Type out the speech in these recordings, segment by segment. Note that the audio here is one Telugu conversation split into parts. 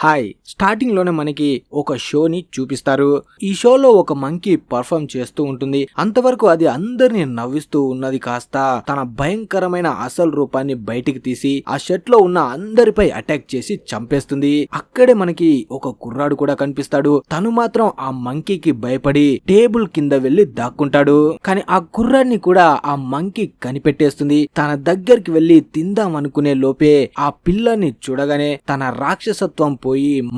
హాయ్ స్టార్టింగ్ లోనే మనకి ఒక షోని చూపిస్తారు. ఈ షోలో ఒక మంకీ పర్ఫామ్ చేస్తూ ఉంటుంది. అంతవరకు అది అందరిని నవ్విస్తూ ఉన్నది కాస్త తన భయంకరమైన అసలు రూపాన్ని బయటికి తీసి ఆ షెట్ లో ఉన్న అందరిపై అటాక్ చేసి చంపేస్తుంది. అక్కడే మనకి ఒక కుర్రాడు కూడా కనిపిస్తాడు. తను మాత్రం ఆ మంకీకి భయపడి టేబుల్ కింద వెళ్లి దాక్కుంటాడు. కానీ ఆ కుర్రాడిని కూడా ఆ మంకీ కనిపెట్టేస్తుంది. తన దగ్గరికి వెళ్లి తిందాం అనుకునే లోపే ఆ పిల్లని చూడగానే తన రాక్షసత్వం పోయి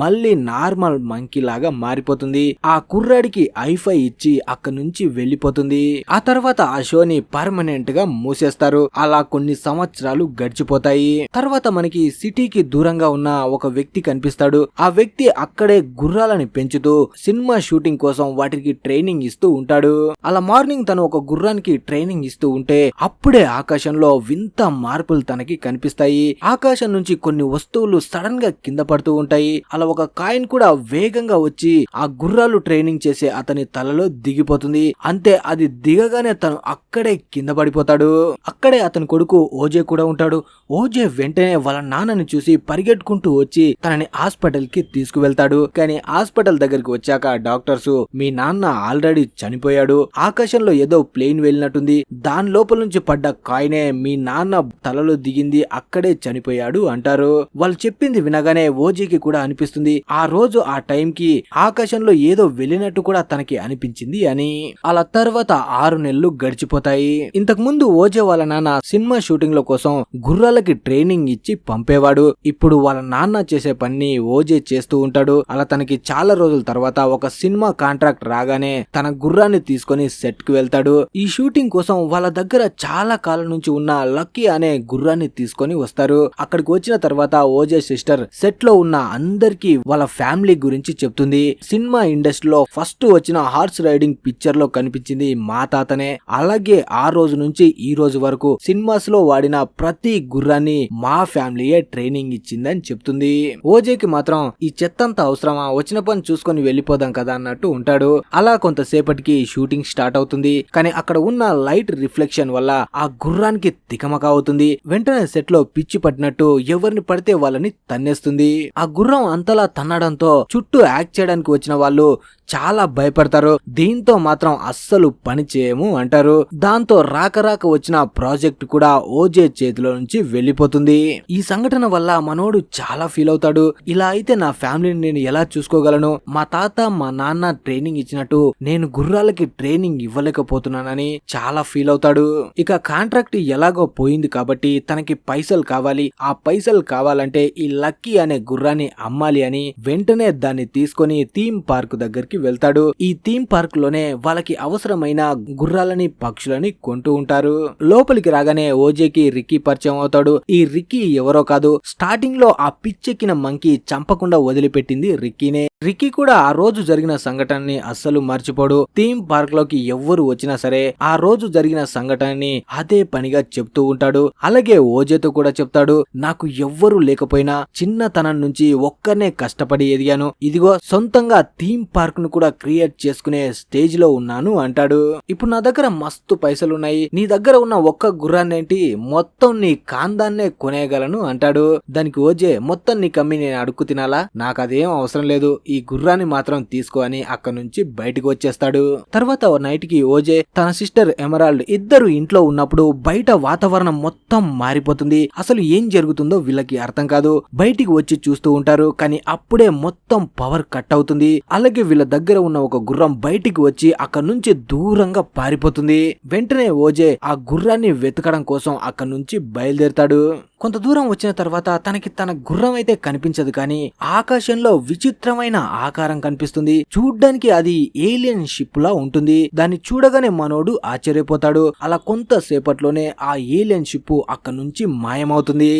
మళ్ళీ నార్మల్ మంకీ లాగా మారిపోతుంది. ఆ కుర్రాడికి ఐఫై ఇచ్చి అక్కడి నుంచి వెళ్లిపోతుంది. ఆ తర్వాత ఆ షోని పర్మనెంట్ గా మూసేస్తారు. అలా కొన్ని సంవత్సరాలు గడిచిపోతాయి. తర్వాత మనకి సిటీకి దూరంగా ఉన్న ఒక వ్యక్తి కనిపిస్తాడు. ఆ వ్యక్తి అక్కడే గుర్రాలని పెంచుతూ సినిమా షూటింగ్ కోసం వాటికి ట్రైనింగ్ ఇస్తూ ఉంటాడు. అలా మార్నింగ్ తను ఒక గుర్రానికి ట్రైనింగ్ ఇస్తూ ఉంటే అప్పుడే ఆకాశంలో వింత మార్పులు తనకి కనిపిస్తాయి. ఆకాశం నుంచి కొన్ని వస్తువులు సడన్ గా కింద పడుతూ ఉంటాయి. అలా ఒక కాయిన్ కూడా వేగంగా వచ్చి ఆ గుర్రాలు ట్రైనింగ్ చేసే అతని తలలో దిగిపోతుంది. అంతే, అది దిగగానే తను అక్కడే కింద పడిపోతాడు. అక్కడే అతని కొడుకు ఓజే కూడా ఉంటాడు. ఓజే వెంటనే వాళ్ళ నాన్నని చూసి పరిగెట్టుకుంటూ వచ్చి తనని హాస్పిటల్ కి తీసుకువెళ్తాడు. కానీ హాస్పిటల్ దగ్గరికి వచ్చాక డాక్టర్స్ మీ నాన్న ఆల్రెడీ చనిపోయాడు, ఆకాశంలో ఏదో ప్లేన్ వెళ్ళినట్టుంది, దాని లోపల నుంచి పడ్డ కాయినే మీ నాన్న తలలో దిగింది, అక్కడే చనిపోయాడు అంటారు. వాళ్ళు చెప్పింది వినగానే ఓజీకి కూడా అనిపిస్తుంది ఆ రోజు ఆ టైంకి ఆకాశంలో ఏదో వెళ్ళినట్టు కూడా తనకి అనిపించింది అని. అలా తర్వాత 6 నెలలు గడిచిపోతాయి. ఇంతకు ముందు ఓజే వాళ్ళ నాన్న సినిమా షూటింగ్ లో కోసం గుర్రాలకి ట్రైనింగ్ ఇచ్చి పంపేవాడు. ఇప్పుడు వాళ్ళ నాన్న చేసే పని ఓజే చేస్తూ ఉంటాడు. అలా తనకి చాలా రోజుల తర్వాత ఒక సినిమా కాంట్రాక్ట్ రాగానే తన గుర్రాన్ని తీసుకొని సెట్ కి వెళ్తాడు. ఈ షూటింగ్ కోసం వాళ్ళ దగ్గర చాలా కాలం నుంచి ఉన్న లక్కీ అనే గుర్రాన్ని తీసుకొని వస్తారు. అక్కడికి వచ్చిన తర్వాత ఓజే సిస్టర్ సెట్ లో ఉన్న అందరికి వాళ్ళ ఫ్యామిలీ గురించి చెప్తుంది. సినిమా ఇండస్ట్రీలో ఫస్ట్ వచ్చిన హార్స్ రైడింగ్ పిక్చర్ లో కనిపించింది మా తాతనే, అలాగే ఆ రోజు నుంచి ఈ రోజు వరకు సినిమాస్ లో వాడిన ప్రతి గుర్రాన్ని మా ఫ్యామిలీయే ట్రైనింగ్ ఇచ్చిందని చెప్తుంది. ఓజేకి మాత్రం ఈ చెత్తంతా అవసరమా, వచ్చిన పని చూసుకొని వెళ్ళిపోదాం కదా అన్నట్టు ఉంటాడు. అలా కొంతసేపటికి షూటింగ్ స్టార్ట్ అవుతుంది. కానీ అక్కడ ఉన్న లైట్ రిఫ్లెక్షన్ వల్ల ఆ గుర్రానికి తికమక అవుతుంది. వెంటనే సెట్ లో పిచ్చి పట్టినట్టు ఎవరిని పడితే వాళ్ళని తన్నేస్తుంది. ఆ గుర్రం అంతలా తన్నడంతో చుట్టూ యాక్ట్ చేయడానికి వచ్చిన వాళ్ళు చాలా భయపడతారు. దీంతో మాత్రం అస్సలు పని చేయము అంటారు. దాంతో రాక వచ్చిన ప్రాజెక్ట్ కూడా ఓజే చేతిలో నుంచి వెళ్లిపోతుంది. ఈ సంఘటన వల్ల మనోడు చాలా ఫీల్ అవుతాడు. ఇలా అయితే నా ఫ్యామిలీని నేను ఎలా చూసుకోగలను, మా తాత మా నాన్న ట్రైనింగ్ ఇచ్చినట్టు నేను గుర్రాలకి ట్రైనింగ్ ఇవ్వలేకపోతున్నానని చాలా ఫీల్ అవుతాడు. ఇక కాంట్రాక్ట్ ఎలాగో పోయింది కాబట్టి తనకి పైసలు కావాలి. ఆ పైసలు కావాలంటే ఈ లక్కీ అనే గుర్రాన్ని అమ్మాలి అని వెంటనే దాన్ని తీసుకొని థీమ్ పార్క్ దగ్గరికి వెళ్తాడు. ఈ థీమ్ పార్క్ లోనే వాళ్ళకి అవసరమైన గుర్రాలని పక్షులని కొంటూ ఉంటారు. లోపలికి రాగానే ఓజేకి రిక్కీ పరిచయం అవుతాడు. ఈ రిక్కీ ఎవరో కాదు, స్టార్టింగ్ లో ఆ పిచ్చెక్కిన మంకీ చంపకుండా వదిలిపెట్టింది రిక్కీనే. రిక్కీ కూడా ఆ రోజు జరిగిన సంఘటనని అస్సలు మర్చిపోడు. థీమ్ పార్క్ లోకి ఎవ్వరు వచ్చినా సరే ఆ రోజు జరిగిన సంఘటనని అదే పనిగా చెప్తూ ఉంటాడు. అలాగే ఓజేతో కూడా చెప్తాడు, నాకు ఎవ్వరు లేకపోయినా చిన్నతనం నుంచి ఒక్కనే కష్టపడి ఎదిగాను, ఇదిగో సొంతంగా థీమ్ పార్క్ ను కూడా క్రియేట్ చేసుకునే స్టేజ్ లో ఉన్నాను అంటాడు. ఇప్పుడు నా దగ్గర మస్తు పైసలున్నాయి, నీ దగ్గర ఉన్న ఒక్క గుర్రాన్నేంటి, మొత్తం నీ కాందాన్నే కొనేయగలను అంటాడు. దానికి ఓజే, మొత్తం నీ కమ్మి నేను అడుక్కు తినాలా, నాకదేం అవసరం లేదు, ఈ గుర్రాన్ని మాత్రం తీసుకో అని అక్కడి నుంచి బయటకు వచ్చేస్తాడు. తర్వాత నైట్ కి ఓజే తన సిస్టర్ ఎమరాల్డ్ ఇద్దరు ఇంట్లో ఉన్నప్పుడు బయట వాతావరణం మొత్తం మారిపోతుంది. అసలు ఏం జరుగుతుందో వీళ్ళకి అర్థం కాదు. బయటికి వచ్చి చూస్తూ ఉంటారు. కానీ అప్పుడే మొత్తం పవర్ కట్ అవుతుంది. అలాగే వీళ్ళ దగ్గర ఉన్న ఒక గుర్రం బయటికి వచ్చి అక్కడ నుంచి దూరంగా పారిపోతుంది. వెంటనే ఓజే ఆ గుర్రాన్ని వెతకడం కోసం అక్కడ నుంచి బయలుదేరతాడు. కొంత దూరం వచ్చిన తర్వాత తనకి తన గుర్రం అయితే కనిపించదు, కానీ ఆకాశంలో విచిత్రమైన ఆకారం కనిపిస్తుంది. చూడ్డానికి అది ఏలియన్ షిప్ లా ఉంటుంది. దాన్ని చూడగానే మనోడు ఆశ్చర్యపోతాడు. అలా కొంతసేపట్లోనే ఆ ఏలియన్ షిప్ అక్కడ నుంచి మాయమవుతుంది.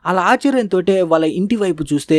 అలా ఆశ్చర్యంతో వాళ్ళ ఇంటి వైపు చూస్తే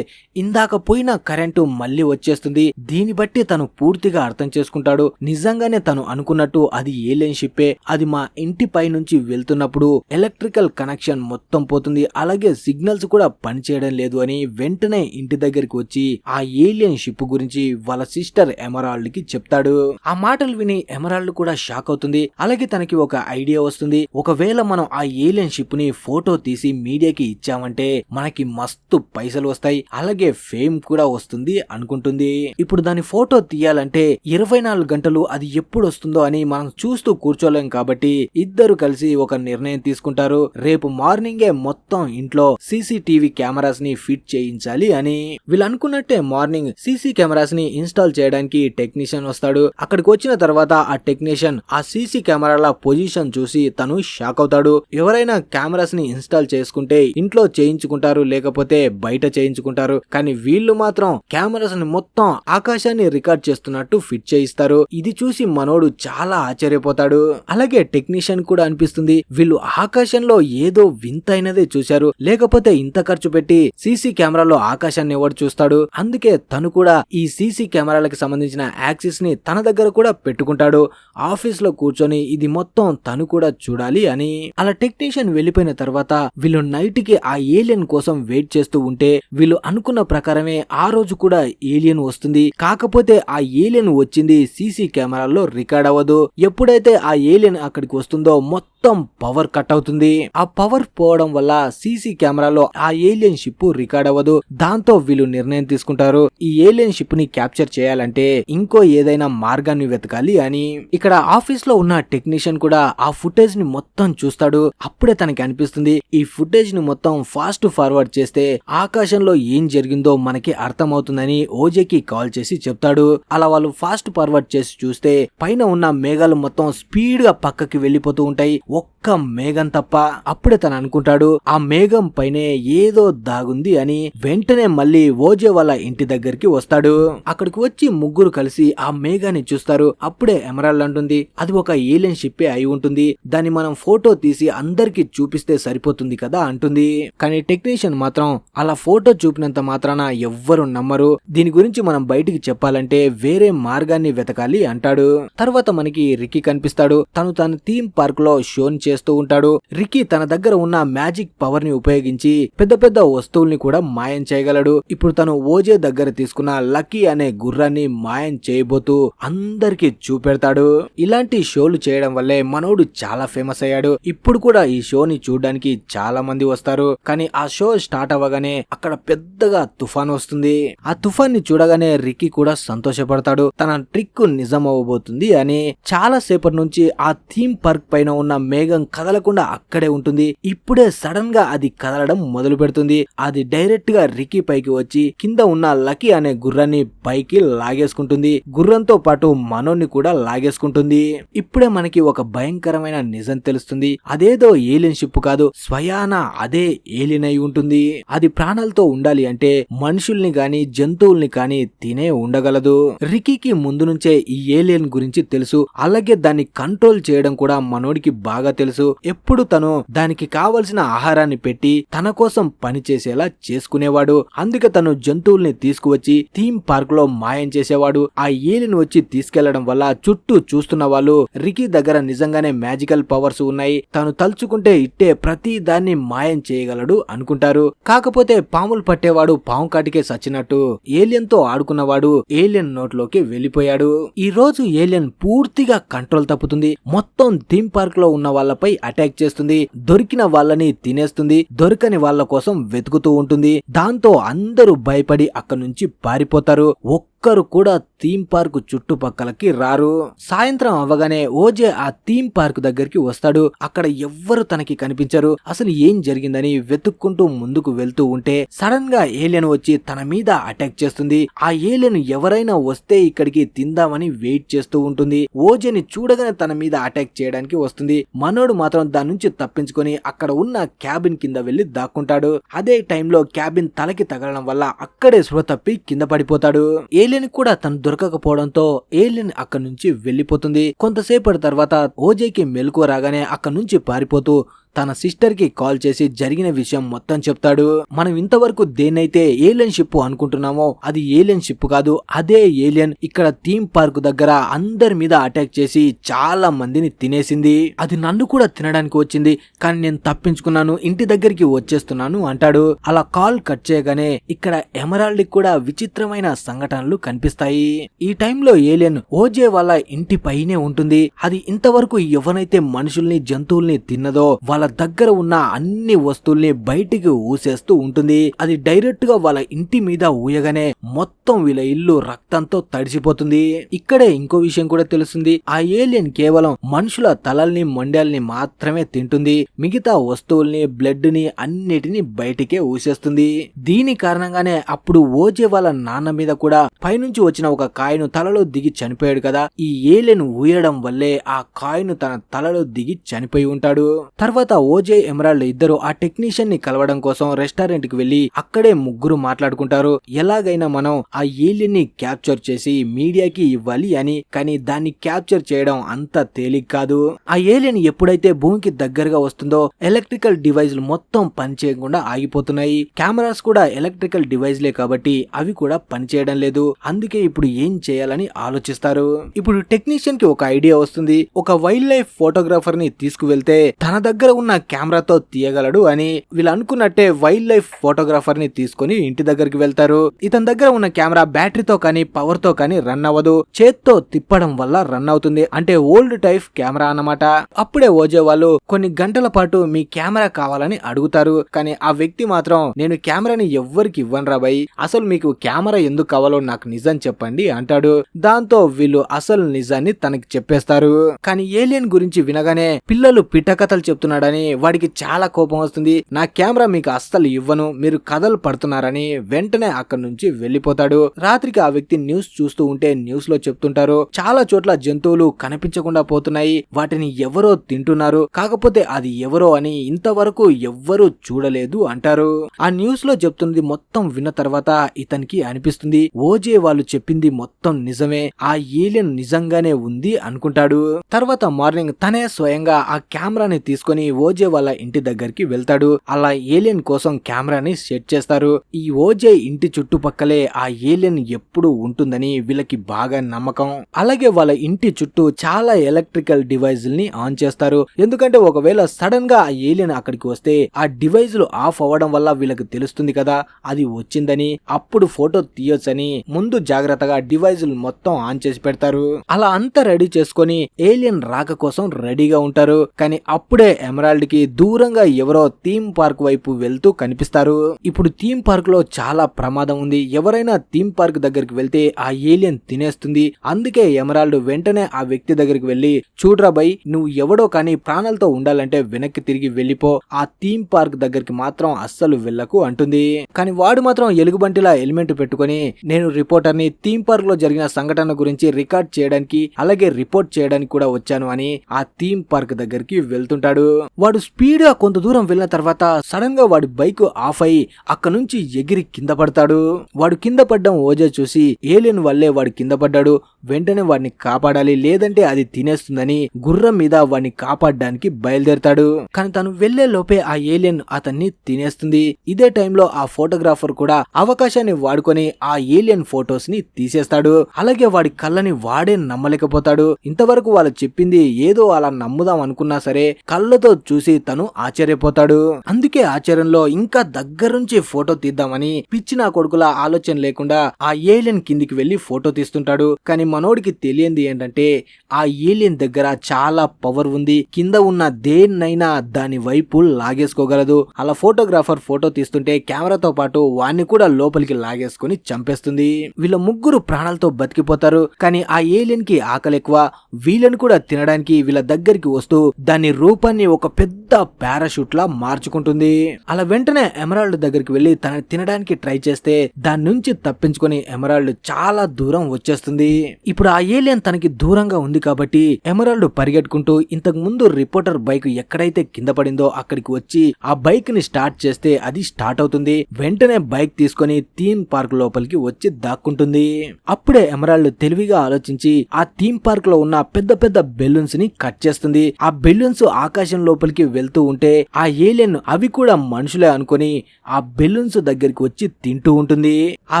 ఇందాక పోయిన కరెంటు మళ్ళీ వచ్చేస్తుంది. దీన్ని బట్టి తను పూర్తిగా అర్థం చేసుకుంటాడు, నిజంగానే తను అనుకున్నట్టు అది ఏలియన్ షిప్పే. అది మా ఇంటి పై నుంచి వెళ్తున్నప్పుడు ఎలక్ట్రికల్ కనెక్షన్ మొత్తం పోతుంది, అలాగే సిగ్నల్స్ కూడా పనిచేయడం లేదు అని వెంటనే ఇంటి దగ్గరికి వచ్చి ఆ ఏలియన్ షిప్ గురించి వాళ్ళ సిస్టర్ ఎమరాల్డ్ కి చెప్తాడు. ఆ మాటలు విని ఎమరాల్డ్ కూడా షాక్ అవుతుంది. అలాగే తనకి ఒక ఐడియా వస్తుంది, ఒకవేళ మనం ఆ ఏలియన్ షిప్ ని ఫోటో తీసి మీడియాకి ఇచ్చామంటే చేసామంటే మనకి మస్తు పైసలు వస్తాయి, అలాగే ఫేమ్ కూడా వస్తుంది అనుకుంటుంది. ఇప్పుడు దాని ఫోటో తీయాలంటే 24 గంటలు అది ఎప్పుడు వస్తుందో అని మనం చూస్తూ కూర్చోలేం కాబట్టి ఇద్దరు కలిసి ఒక నిర్ణయం తీసుకుంటారు. రేపు మార్నింగే మొత్తం ఇంట్లో సీసీటీవీ కెమెరాస్ ని ఫిట్ చేయించాలి అని. వీళ్ళు అనుకున్నట్టే మార్నింగ్ సీసీ కెమెరాస్ ని ఇన్స్టాల్ చేయడానికి టెక్నీషియన్ వస్తాడు. అక్కడికి వచ్చిన తర్వాత ఆ టెక్నీషియన్ ఆ సీసీ కెమెరాల పొజిషన్ చూసి తను షాక్ అవుతాడు. ఎవరైనా కెమెరాస్ ని ఇన్స్టాల్ చేసుకుంటే ఇంట్లో చేయించుకుంటారు, లేకపోతే బయట చేయించుకుంటారు, కానీ వీళ్ళు మాత్రం కెమెరాస్ ని మొత్తం ఆకాశాన్ని రికార్డ్ చేస్తున్నట్టు ఫిట్ చేయిస్తారు. ఇది చూసి మనోడు చాలా ఆశ్చర్యపోతాడు. అలాగే టెక్నీషియన్ కూడా అనిపిస్తుంది వీళ్ళు ఆకాశంలో ఏదో వింతైనదే చూశారు, లేకపోతే ఇంత ఖర్చు పెట్టి సీసీ కెమెరాలో ఆకాశాన్ని ఎవరు చూస్తాడు. అందుకే తను కూడా ఈ సీసీ కెమెరాలకు సంబంధించిన యాక్సిస్ ని తన దగ్గర కూడా పెట్టుకుంటాడు. ఆఫీస్ లో కూర్చొని ఇది మొత్తం తను కూడా చూడాలి అని. అలా టెక్నీషియన్ వెళ్లిపోయిన తర్వాత వీళ్ళు నైట్ కి ఆ ఏలియన్ కోసం వెయిట్ చేస్తూ ఉంటే వీళ్ళు అనుకున్న ప్రకారమే ఆ రోజు కూడా ఏలియన్ వస్తుంది. కాకపోతే ఆ ఏలియన్ వచ్చింది సీసీ కెమెరాల్లో రికార్డ్ అవ్వదు. ఎప్పుడైతే ఆ ఏలియన్ అక్కడికి వస్తుందో మొత్తం పవర్ కట్ అవుతుంది. ఆ పవర్ పోవడం వల్ల సీసీ కెమెరాలో ఆ ఏలియన్ షిప్ రికార్డ్ అవ్వదు. దాంతో వీళ్ళు నిర్ణయం తీసుకుంటారు ఈ ఏలియన్ షిప్ ని క్యాప్చర్ చేయాలంటే ఇంకో ఏదైనా మార్గాన్ని వెతకాలి అని. ఇక్కడ ఆఫీస్ లో ఉన్న టెక్నీషియన్ కూడా ఆ ఫుటేజ్ ని మొత్తం చూస్తాడు. అప్పుడే తనకి అనిపిస్తుంది ఈ ఫుటేజ్ ని మొత్తం ఫాస్ట్ ఫార్వర్డ్ చేస్తే ఆకాశంలో ఏం జరిగిందో మనకి అర్థమవుతుందని ఓజేకి కాల్ చేసి చెప్తాడు. అలా వాళ్ళు ఫాస్ట్ ఫార్వర్డ్ చేసి చూస్తే పైన ఉన్న మేఘాలు మొత్తం స్పీడ్ గా పక్కకి వెళ్లిపోతూ ఉంటాయి, ఒక్క మేఘం తప్ప. అప్పుడే తను అనుకుంటాడు ఆ మేఘం పైనే ఏదో దాగుంది అని. వెంటనే మళ్ళీ ఓజే వాళ్ళ ఇంటి దగ్గరికి వస్తాడు. అక్కడికి వచ్చి ముగ్గురు కలిసి ఆ మేఘాన్ని చూస్తారు. అప్పుడే ఎమరాల్డ్ అంటుంది అది ఒక ఏలియన్ షిప్ అయి ఉంటుంది, దాన్ని మనం ఫోటో తీసి అందరికి చూపిస్తే సరిపోతుంది కదా అంటుంది. కానీ టెక్నీషియన్ మాత్రం అలా ఫోటో చూపినంత మాత్రాన ఎవ్వరు నమ్మరు, దీని గురించి మనం బయటికి చెప్పాలంటే వేరే మార్గాన్ని వెతకాలి అంటాడు. తర్వాత మనకి రికీ కనిపిస్తాడు. తను తన థీమ్ పార్క్ లో షోని చేస్తూ ఉంటాడు. రికీ తన దగ్గర ఉన్న మ్యాజిక్ పవర్ ని ఉపయోగించి పెద్ద పెద్ద వస్తువుల్ని కూడా మాయం చేయగలడు. ఇప్పుడు తను ఓజే దగ్గర తీసుకున్న లక్కీ అనే గుర్రాన్ని మాయం చేయబోతూ అందరికి చూపెడతాడు. ఇలాంటి షోలు చేయడం వల్లే మనోడు చాలా ఫేమస్ అయ్యాడు. ఇప్పుడు కూడా ఈ షోని చూడడానికి చాలా మంది వస్తారు. కానీ ఆ షో స్టార్ట్ అవ్వగానే అక్కడ పెద్దగా తుఫాన్ వస్తుంది. ఆ తుఫాన్ ని చూడగానే రికీ కూడా సంతోషపడతాడు, తన ట్రిక్ నిజం అవ్వబోతుంది అని. చాలా సేపటి నుంచి ఆ థీమ్ పార్క్ పైన ఉన్న మేఘం కదలకుండా అక్కడే ఉంటుంది. ఇప్పుడే సడన్ గా అది కదలడం మొదలు పెడుతుంది. అది డైరెక్ట్ గా రికీ పైకి వచ్చి కింద ఉన్న లక్కీ అనే గుర్రాన్ని పైకి లాగేసుకుంటుంది. గుర్రంతో పాటు మనోని కూడా లాగేసుకుంటుంది. ఇప్పుడే మనకి ఒక భయంకరమైన నిజం తెలుస్తుంది. అదేదో ఏలియన్ షిప్ కాదు, స్వయాన అదే ఏలియన్ అయి ఉంటుంది. అది ప్రాణాలతో ఉండాలి అంటే మనుషుల్ని గాని జంతువుల్ని కాని తినే ఉండగలదు. రికీకి ముందు నుంచే ఈ ఏలియన్ గురించి తెలుసు, అలాగే దాన్ని కంట్రోల్ చేయడం కూడా మనోడికి బాగా తెలుసు. ఎప్పుడు తను దానికి కావలసిన ఆహారాన్ని పెట్టి తన కోసం పని చేసేలా చేసుకునేవాడు. అందుకే తను జంతువుల్ని తీసుకువచ్చి థీమ్ పార్క్ లో మాయం చేసేవాడు. ఆ ఏలియన్ వచ్చి తీసుకెళ్లడం వల్ల చుట్టూ చూస్తున్న వాళ్ళు రికీ దగ్గర నిజంగానే మ్యాజికల్ పవర్స్ ఉన్నాయి, తను తలుచుకుంటే ఇట్టే ప్రతి దాన్ని మాయం చేయగలడు అనుకుంటారు. కాకపోతే పాములు పట్టేవాడు పాము కాటికే సచ్చినట్టు ఏలియన్ తో ఆడుకున్నవాడు ఏలియన్ నోట్లోకి వెళ్లిపోయాడు. ఈ రోజు ఏలియన్ పూర్తిగా కంట్రోల్ తప్పుతుంది. మొత్తం థీమ్ పార్క్ లో ఉన్న వాళ్ళపై అటాక్ చేస్తుంది. దొరికిన వాళ్ళని తినేస్తుంది, దొరకని వాళ్ళ కోసం వెతుకుతూ ఉంటుంది. దాంతో అందరూ భయపడి అక్కడి నుంచి పారిపోతారు. ఒక్కరు కూడా థీమ్ పార్క్ చుట్టుపక్కలకి రారు. సాయంత్రం అవ్వగానే ఓజే ఆ థీమ్ పార్క్ దగ్గరికి వస్తాడు. అక్కడ ఎవ్వరు తనకి కనిపించరు. అసలు ఏం జరిగిందని వెతుక్కుంటూ ముందుకు వెళ్తూ ఉంటే సడన్ గా ఏలియన్ వచ్చి తన మీద అటాక్ చేస్తుంది. ఆ ఏలియన్ ఎవరైనా వస్తే ఇక్కడికి తిందామని వెయిట్ చేస్తూ ఉంటుంది. ఓజేని చూడగానే తన మీద అటాక్ చేయడానికి వస్తుంది. మనోడు మాత్రం దాని నుంచి తప్పించుకొని అక్కడ ఉన్న క్యాబిన్ కింద వెళ్లి దాక్కుంటాడు. అదే టైంలో క్యాబిన్ తలకి తగలడం వల్ల అక్కడే స్పృహ తప్పి కింద పడిపోతాడు. ఏలియన్ కూడా తను దొరకకపోవడంతో ఏలియన్ అక్కడి నుంచి వెళ్లిపోతుంది. కొంతసేపటి తర్వాత ఓజేకి మెలకువ రాగానే అక్కడి నుంచి పారిపోతూ తన సిస్టర్ కి కాల్ చేసి జరిగిన విషయం మొత్తం చెప్తాడు. మనం ఇంతవరకు దేన్నైతే ఏలియన్ షిప్ అనుకుంటున్నామో అది ఏలియన్ షిప్ కాదు, అదే ఏలియన్ ఇక్కడ థీమ్ పార్క్ దగ్గర అందరి మీద అటాక్ చేసి చాలా మందిని తినేసింది. అది నన్ను కూడా తినడానికి వచ్చింది, కానీ నేను తప్పించుకున్నాను, ఇంటి దగ్గరికి వచ్చేస్తున్నాను అంటాడు. అలా కాల్ కట్ చేయగానే ఇక్కడ ఎమరాల్డ్ కూడా విచిత్రమైన సంఘటనలు కనిపిస్తాయి. ఈ టైంలో ఏలియన్ ఓజే వాళ్ళ ఇంటి పైనే ఉంటుంది. అది ఇంతవరకు ఎవరైతే మనుషుల్ని జంతువుల్ని తిన్నదో వాళ్ళ వాళ్ళ దగ్గర ఉన్న అన్ని వస్తువుల్ని బయటికి ఊసేస్తూ ఉంటుంది. అది డైరెక్ట్ గా వాళ్ళ ఇంటి మీద ఊయగానే మొత్తం వీళ్ళ ఇల్లు రక్తంతో తడిసిపోతుంది. ఇక్కడే ఇంకో విషయం కూడా తెలుస్తుంది. ఆ ఏలియన్ కేవలం మనుషుల తలల్ని మొండాల్ని మాత్రమే తింటుంది. మిగతా వస్తువుల్ని బ్లడ్ ని అన్నిటిని బయటికే ఊసేస్తుంది. దీని కారణంగానే అప్పుడు ఓజే వాళ్ళ నాన్న మీద కూడా పైనుంచి వచ్చిన ఒక కాయను తలలో దిగి చనిపోయాడు కదా. ఈ ఏలియన్ ఊయడం వల్లే ఆ కాయను తన తలలో దిగి చనిపోయి ఉంటాడు. తర్వాత ఓజే ఎమరాల్డ్ ఇద్దరు ఆ టెక్నీషియన్ ని కలవడం కోసం రెస్టారెంట్ కి వెళ్లి అక్కడే ముగ్గురు మాట్లాడుకుంటారు. ఎలాగైనా మనం ఆ ఏలియన్ ని క్యాప్చర్ చేసి మీడియాకి ఇవ్వాలి అని. కానీ దాన్ని క్యాప్చర్ చేయడం అంత తేలిక కాదు. ఆ ఏలియన్ ఎప్పుడైతే భూమికి దగ్గరగా వస్తుందో ఎలక్ట్రికల్ డివైజ్లు మొత్తం పనిచేయకుండా ఆగిపోతున్నాయి. కెమెరాస్ కూడా ఎలక్ట్రికల్ డివైజ్లే కాబట్టి అవి కూడా పనిచేయడం లేదు. అందుకే ఇప్పుడు ఏం చేయాలని ఆలోచిస్తారు. ఇప్పుడు టెక్నీషియన్ కి ఒక ఐడియా వస్తుంది. ఒక వైల్డ్ లైఫ్ ఫోటోగ్రాఫర్ ని తీసుకువెళ్తే తన దగ్గర ఉన్న కెమెరాతో తీయగలడు అని. వీళ్ళు అనుకున్నట్టే వైల్డ్ లైఫ్ ఫోటోగ్రాఫర్ ని తీసుకుని ఇంటి దగ్గరికి వెళ్తారు. ఇతని దగ్గర ఉన్న కెమెరా బ్యాటరీతో కానీ పవర్ తో కానీ రన్ అవ్వదు. చేత్తో తిప్పడం వల్ల రన్ అవుతుంది. అంటే ఓల్డ్ టైప్ కెమెరా అన్నమాట. అప్పుడే ఓజే వాళ్ళు కొన్ని గంటల పాటు మీ కెమెరా కావాలని అడుగుతారు. కానీ ఆ వ్యక్తి మాత్రం నేను కెమెరాని ఎవ్వరికి ఇవ్వను రా భయ్, అసలు మీకు కెమెరా ఎందుకు కావాలో నాకు నిజం చెప్పండి అంటాడు. దాంతో వీళ్ళు అసలు నిజాన్ని తనకి చెప్పేస్తారు. కానీ ఏలియన్ గురించి వినగానే పిల్లలు పిట్ట కథలు చెప్తున్నాడని వాడికి చాలా కోపం వస్తుంది. నా కెమెరా మీకు అస్సలు ఇవ్వను, మీరు కథలు పడుతున్నారని వెంటనే అక్కడి నుంచి వెళ్లిపోతాడు. రాత్రికి ఆ వ్యక్తి న్యూస్ చూస్తూ ఉంటే న్యూస్ లో చెప్తుంటారు చాలా చోట్ల జంతువులు కనిపించకుండా పోతున్నాయి, వాటిని ఎవరో తింటున్నారు, కాకపోతే అది ఎవరో అని ఇంతవరకు ఎవ్వరూ చూడలేదు అంటారు. ఆ న్యూస్ లో చెప్తున్నది మొత్తం విన్న తర్వాత ఇతనికి అనిపిస్తుంది ఓజే వాళ్ళు చెప్పింది మొత్తం నిజమే, ఆ ఏలియన్ నిజంగానే ఉంది అనుకుంటాడు. తర్వాత మార్నింగ్ తనే స్వయంగా ఆ కెమెరాని తీసుకొని ఓజే వాళ్ళ ఇంటి దగ్గరికి వెళ్తాడు. అలా ఏలియన్ కోసం కెమెరాని సెట్ చేస్తారు. ఈ ఓజే ఇంటి చుట్టుపక్కలే ఆ ఏలియన్ ఎప్పుడు ఉంటుందని వీళ్ళకి బాగా నమ్మకం. అలాగే వాళ్ళ ఇంటి చుట్టూ చాలా ఎలక్ట్రికల్ డివైజుల్ని ఆన్ చేస్తారు. ఎందుకంటే ఒకవేళ సడన్ గా ఆ ఏలియన్ అక్కడికి వస్తే ఆ డివైజులు ఆఫ్ అవ్వడం వల్ల వీళ్ళకి తెలుస్తుంది కదా అది వచ్చిందని, అప్పుడు ఫోటో తీయొచ్చని ముందు జాగ్రత్తగా డివైజులు మొత్తం ఆన్ చేసి పెడతారు. అలా అంతా రెడీ చేసుకొని ఏలియన్ రాక కోసం రెడీగా ఉంటారు. కానీ అప్పుడే ఎమరాల్డ్ కి దూరంగా ఎవరో థీమ్ పార్క్ వైపు వెళ్తూ కనిపిస్తారు. ఇప్పుడు థీమ్ పార్క్ లో చాలా ప్రమాదం ఉంది, ఎవరైనా థీమ్ పార్క్ దగ్గరికి వెళ్తే ఆ ఏలియన్ తినేస్తుంది. అందుకే ఎమరాల్డ్ వెంటనే ఆ వ్యక్తి దగ్గరికి వెళ్లి చూడ్రా బై, నువ్వు ఎవడో కానీ ప్రాణాలతో ఉండాలంటే వెనక్కి తిరిగి వెళ్ళిపో, ఆ థీమ్ పార్క్ దగ్గరికి మాత్రం అస్సలు వెళ్ళకు అంటుంది. కానీ వాడు మాత్రం ఎలుగుబంటిలా హెల్మెట్ పెట్టుకుని నేను రిపోర్టర్ ని, థీమ్ పార్క్ లో జరిగిన సంఘటన గురించి రికార్డ్ చేయడానికి అలాగే రిపోర్ట్ చేయడానికి కూడా వచ్చాను అని ఆ థీమ్ పార్క్ దగ్గరికి వెళ్తుంటాడు. వాడు స్పీడ్ గా కొంత దూరం వెళ్ళిన తర్వాత సడన్ గా వాడి బైక్ ఆఫ్ అయి అక్కడ నుంచి ఎగిరి కింద పడతాడు. వాడు కింద పడ్డం ఓజే చూసి ఏలియన్ వల్లే వాడు కింద పడ్డాడు, వెంటనే వాడిని కాపాడాలి లేదంటే అది తినేస్తుందని గుర్రం మీద వాడిని కాపాడడానికి బయలుదేరతాడు. కానీ తను వెళ్లే లోపే ఆ ఏలియన్ అతన్ని తినేస్తుంది. ఇదే టైంలో ఆ ఫోటోగ్రాఫర్ కూడా అవకాశాన్ని వాడుకొని ఆ ఏలియన్ ఫొటోస్ ని తీసేస్తాడు. అలాగే వాడి కళ్ళని వాడే నమ్మలేకపోతాడు. ఇంతవరకు వాళ్ళు చెప్పింది ఏదో అలా నమ్ముదాం అనుకున్నా సరే కళ్ళతో చూసి తను ఆశ్చర్యపోతాడు. అందుకే ఆశ్చర్యంలో ఇంకా దగ్గర నుంచి ఫోటో తీద్దామని పిచ్చి నా కొడుకుల ఆలోచన లేకుండా ఆ ఏలియన్ కిందికి వెళ్లి ఫోటో తీస్తుంటాడు. కానీ మనోడికి తెలియంది ఏంటంటే ఆ ఏలియన్ దగ్గర చాలా పవర్ ఉంది, కింద ఉన్న దేన్నైనా దాని వైపు లాగేసుకోగలదు. అలా ఫోటోగ్రాఫర్ ఫోటో తీస్తుంటే కెమెరాతో పాటు వాణ్ణి కూడా లోపలికి లాగేసుకుని చంపేస్తుంది. వీళ్ళ ముగ్గురు ప్రాణాలతో బతికిపోతారు. కానీ ఆ ఏలియన్ కి ఆకలి ఎక్కువ, వీళ్ళని కూడా తినడానికి వీళ్ళ దగ్గరికి వస్తూ దాని రూపాన్ని ఒక పెద్ద పారాషూట్ లా మార్చుకుంటుంది. అలా వెంటనే ఎమరాల్డ్ దగ్గరికి వెళ్లి తనని తినడానికి ట్రై చేస్తే దాని నుంచి తప్పించుకొని ఎమరాల్డ్ చాలా దూరం వచ్చేస్తుంది. ఇప్పుడు ఆ ఏలియన్ తనకి దూరంగా ఉంది కాబట్టి ఎమరాల్డ్ పరిగెట్టుకుంటూ ఇంతకు ముందు రిపోర్టర్ బైక్ ఎక్కడైతే కింద పడిందో అక్కడికి వచ్చి ఆ బైక్ ని స్టార్ట్ చేస్తే అది స్టార్ట్ అవుతుంది. వెంటనే బైక్ తీసుకొని థీమ్ పార్క్ లోపలికి వచ్చి దాక్కుంటుంది. అప్పుడే ఎమరాల్డ్ తెలివిగా ఆలోచించి ఆ థీమ్ పార్క్ లో ఉన్న పెద్ద పెద్ద బెలూన్స్ ని కట్ చేస్తుంది. ఆ బెలూన్స్ ఆకాశం లోపలికి వెళ్తూ ఉంటే ఆ ఏలియన్ అవి కూడా మనుషులే అనుకొని ఆ బెలూన్స్ దగ్గరికి వచ్చి తింటూ ఉంటుంది. ఆ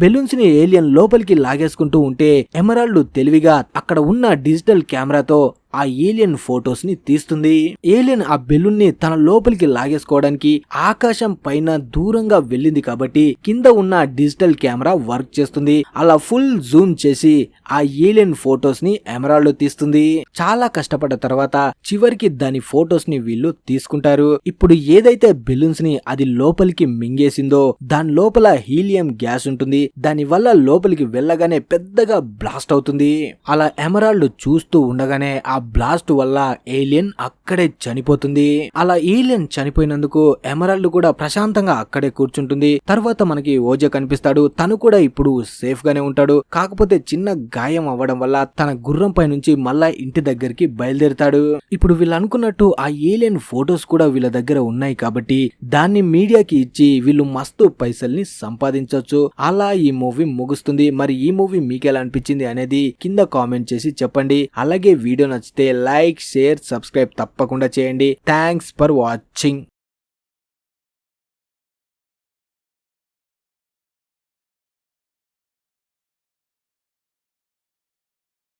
బెలూన్స్ ని ఏలియన్ లోపలికి లాగేసుకుంటూ ఉంటే ఎమరాల్డ్ తెలివిగా అక్కడ ఉన్న డిజిటల్ కెమెరాతో ఆ ఏలియన్ ఫొటోస్ ని తీస్తుంది. ఏలియన్ ఆ బెలూన్ ని తన లోపలికి లాగేసుకోవడానికి ఆకాశం పైన దూరంగా వెళ్ళింది కాబట్టి కింద ఉన్న డిజిటల్ కెమెరా వర్క్ చేస్తుంది. అలా ఫుల్ జూమ్ చేసి ఆ ఏలియన్ ఫొటోస్ ని ఎమరాల్డ్ లో తీస్తుంది. చాలా కష్టపడ్డ తర్వాత చివరికి దాని ఫొటోస్ ని వీళ్ళు తీసుకుంటారు. ఇప్పుడు ఏదైతే బెలూన్స్ ని అది లోపలికి మింగేసిందో దాని లోపల హీలియం గ్యాస్ ఉంటుంది. దాని వల్ల లోపలికి వెళ్ళగానే పెద్దగా బ్లాస్ట్ అవుతుంది. అలా ఎమరాల్డ్ చూస్తూ ఉండగానే ఆ బ్లాస్ట్ వల్ల ఏలియన్ అక్కడే చనిపోతుంది. అలా ఏలియన్ చనిపోయినందుకు ఎమరాల్డ్ కూడా ప్రశాంతంగా అక్కడే కూర్చుంటుంది. తర్వాత మనకి ఓజా కనిపిస్తాడు. తను కూడా ఇప్పుడు సేఫ్ గానే ఉంటాడు. కాకపోతే చిన్న గాయం అవ్వడం వల్ల తన గుర్రం పై నుంచి మళ్ళా ఇంటి దగ్గరికి బయలుదేరుతాడు. ఇప్పుడు వీళ్ళు అనుకున్నట్టు ఆ ఏలియన్ ఫొటోస్ కూడా వీళ్ళ దగ్గర ఉన్నాయి కాబట్టి దాన్ని మీడియాకి ఇచ్చి వీళ్ళు మస్తు పైసల్ని సంపాదించవచ్చు. అలా ఈ మూవీ ముగుస్తుంది. మరి ఈ మూవీ మీకు ఎలా అనిపించింది అనేది కింద కామెంట్ చేసి చెప్పండి. అలాగే వీడియో నచ్చితే లైక్, షేర్, సబ్స్క్రైబ్ తప్పకుండా చేయండి. Thanks for watching.